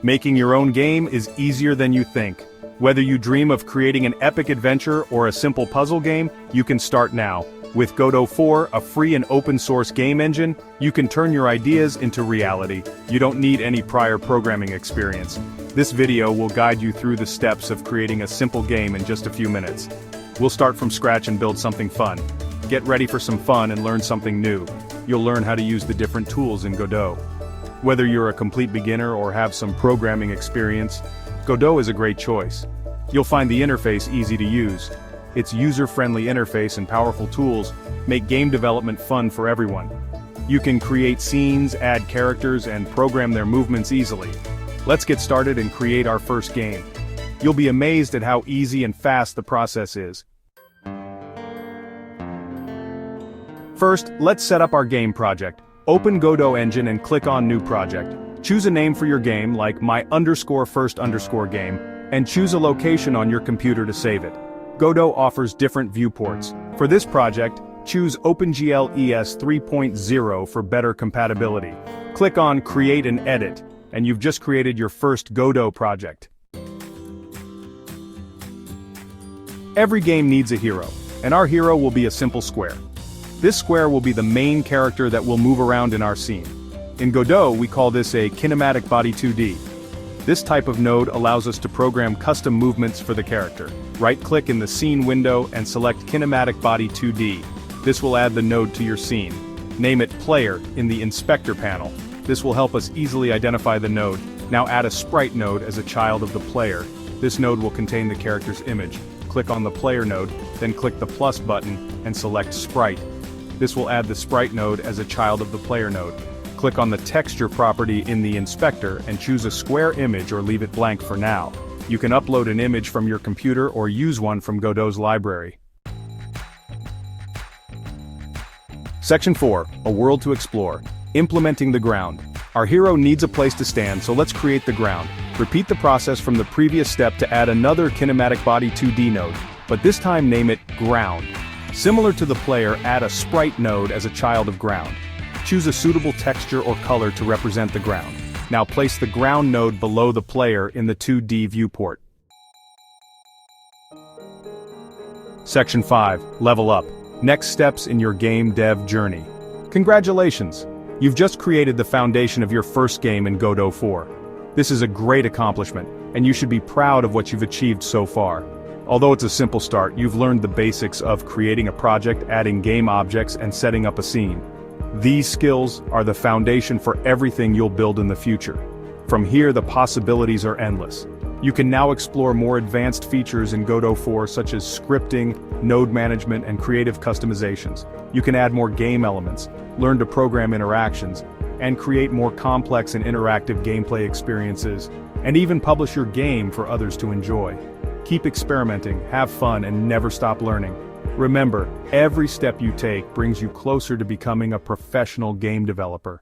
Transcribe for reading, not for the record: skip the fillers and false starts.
Making your own game is easier than you think. Whether you dream of creating an epic adventure or a simple puzzle game, you can start now. With Godot 4, a free and open-source game engine, you can turn your ideas into reality. You don't need any prior programming experience. This video will guide you through the steps of creating a simple game in just a few minutes. We'll start from scratch and build something fun. Get ready for some fun and learn something new. You'll learn how to use the different tools in Godot. Whether you're a complete beginner or have some programming experience, Godot is a great choice. You'll find the interface easy to use. Its user-friendly interface and powerful tools make game development fun for everyone. You can create scenes, add characters, and program their movements easily. Let's get started and create our first game. You'll be amazed at how easy and fast the process is. First, let's set up our game project. Open Godot engine and click on New Project. Choose a name for your game like my_first_game, and choose a location on your computer to save it. Godot offers different viewports. For this project, choose OpenGL ES 3.0 for better compatibility. Click on Create and Edit, and you've just created your first Godot project. Every game needs a hero, and our hero will be a simple square. This square will be the main character that will move around in our scene. In Godot, we call this a kinematic body 2D. This type of node allows us to program custom movements for the character. Right-click in the scene window and select Kinematic Body 2D. This will add the node to your scene. Name it Player in the Inspector panel. This will help us easily identify the node. Now add a sprite node as a child of the player. This node will contain the character's image. Click on the player node, then click the plus button and select Sprite. This will add the sprite node as a child of the player node. Click on the texture property in the inspector and choose a square image or leave it blank for now. You can upload an image from your computer or use one from Godot's library. Section 4, A World to Explore. Implementing the ground. Our hero needs a place to stand, so let's create the ground. Repeat the process from the previous step to add another kinematic body 2D node, but this time name it Ground. Similar to the player, add a sprite node as a child of ground. Choose a suitable texture or color to represent the ground. Now place the ground node below the player in the 2D viewport. Section 5, Level Up. Next steps in your game dev journey. Congratulations! You've just created the foundation of your first game in Godot 4. This is a great accomplishment, and you should be proud of what you've achieved so far. Although it's a simple start, you've learned the basics of creating a project, adding game objects, and setting up a scene. These skills are the foundation for everything you'll build in the future. From here, the possibilities are endless. You can now explore more advanced features in Godot 4 such as scripting, node management, and creative customizations. You can add more game elements, learn to program interactions, and create more complex and interactive gameplay experiences, and even publish your game for others to enjoy. Keep experimenting, have fun, and never stop learning. Remember, every step you take brings you closer to becoming a professional game developer.